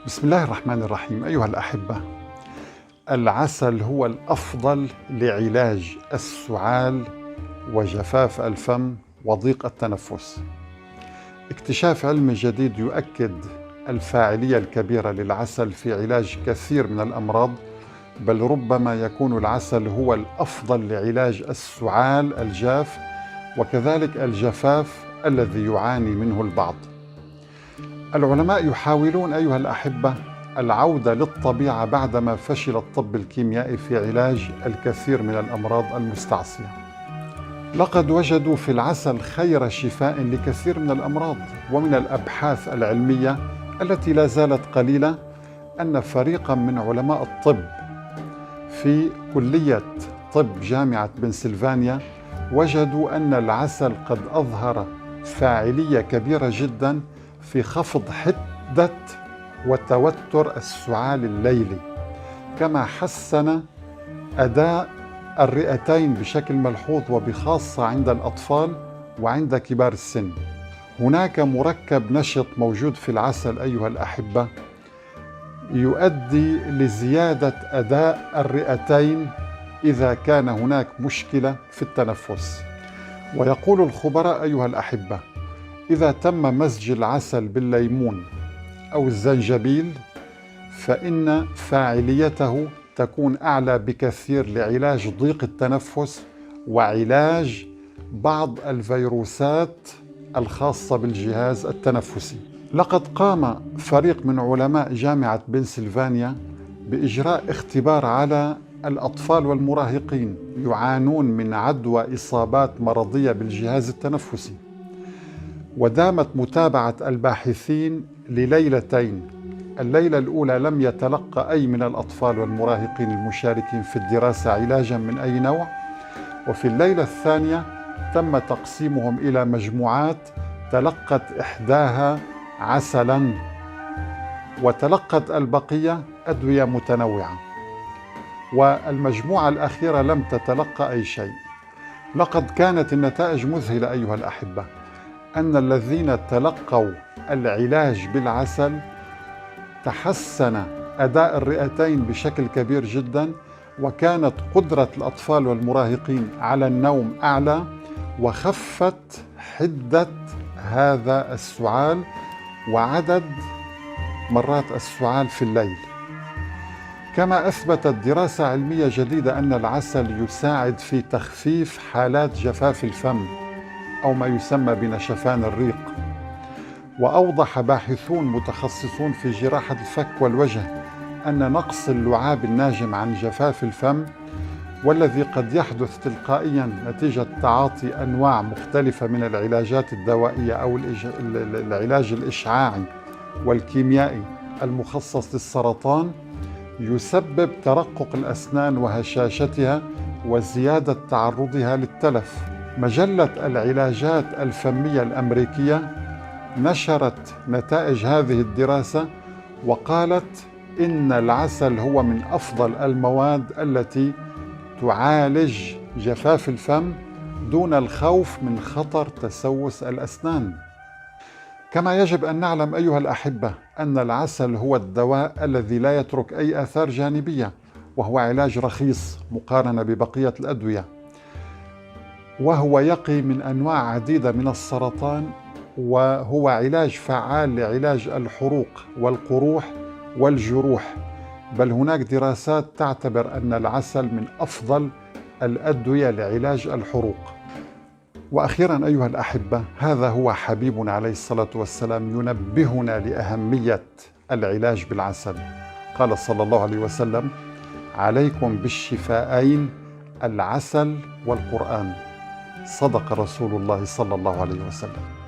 بسم الله الرحمن الرحيم. أيها الأحبة، العسل هو الأفضل لعلاج السعال وجفاف الفم وضيق التنفس. اكتشاف علمي جديد يؤكد الفاعلية الكبيرة للعسل في علاج كثير من الأمراض، بل ربما يكون العسل هو الأفضل لعلاج السعال الجاف وكذلك الجفاف الذي يعاني منه البعض. العلماء يحاولون أيها الأحبة العودة للطبيعة بعدما فشل الطب الكيميائي في علاج الكثير من الأمراض المستعصية. لقد وجدوا في العسل خير شفاء لكثير من الأمراض، ومن الأبحاث العلمية التي لا زالت قليلة أن فريقا من علماء الطب في كلية طب جامعة بنسلفانيا وجدوا أن العسل قد أظهر فاعلية كبيرة جدا في خفض حدة وتوتر السعال الليلي، كما حسن أداء الرئتين بشكل ملحوظ وبخاصة عند الأطفال وعند كبار السن. هناك مركب نشط موجود في العسل أيها الأحبة يؤدي لزيادة أداء الرئتين إذا كان هناك مشكلة في التنفس. ويقول الخبراء أيها الأحبة إذا تم مزج العسل بالليمون أو الزنجبيل فإن فاعليته تكون أعلى بكثير لعلاج ضيق التنفس وعلاج بعض الفيروسات الخاصة بالجهاز التنفسي. لقد قام فريق من علماء جامعة بنسلفانيا بإجراء اختبار على الأطفال والمراهقين يعانون من عدوى إصابات مرضية بالجهاز التنفسي، ودامت متابعة الباحثين لليلتين. الليلة الأولى لم يتلقى أي من الأطفال والمراهقين المشاركين في الدراسة علاجا من أي نوع، وفي الليلة الثانية تم تقسيمهم إلى مجموعات تلقت إحداها عسلا وتلقت البقية أدوية متنوعة، والمجموعة الأخيرة لم تتلقى أي شيء. لقد كانت النتائج مذهلة أيها الأحبة، أن الذين تلقوا العلاج بالعسل تحسن أداء الرئتين بشكل كبير جدا، وكانت قدرة الأطفال والمراهقين على النوم أعلى، وخفت حدة هذا السعال وعدد مرات السعال في الليل. كما أثبتت دراسة علمية جديدة أن العسل يساعد في تخفيف حالات جفاف الفم أو ما يسمى بنشفان الريق. وأوضح باحثون متخصصون في جراحة الفك والوجه أن نقص اللعاب الناجم عن جفاف الفم، والذي قد يحدث تلقائيا نتيجة تعاطي أنواع مختلفة من العلاجات الدوائية أو العلاج الإشعاعي والكيميائي المخصص للسرطان، يسبب ترقق الأسنان وهشاشتها وزيادة تعرضها للتلف. مجلة العلاجات الفمية الأمريكية نشرت نتائج هذه الدراسة وقالت إن العسل هو من أفضل المواد التي تعالج جفاف الفم دون الخوف من خطر تسوس الأسنان. كما يجب أن نعلم أيها الأحبة أن العسل هو الدواء الذي لا يترك أي آثار جانبية، وهو علاج رخيص مقارنة ببقية الأدوية، وهو يقي من أنواع عديدة من السرطان، وهو علاج فعال لعلاج الحروق والقروح والجروح، بل هناك دراسات تعتبر أن العسل من أفضل الأدوية لعلاج الحروق. وأخيرا أيها الأحبة، هذا هو حبيبنا عليه الصلاة والسلام ينبهنا لأهمية العلاج بالعسل. قال صلى الله عليه وسلم: عليكم بالشفاءين العسل والقرآن. صدق رسول الله صلى الله عليه وسلم.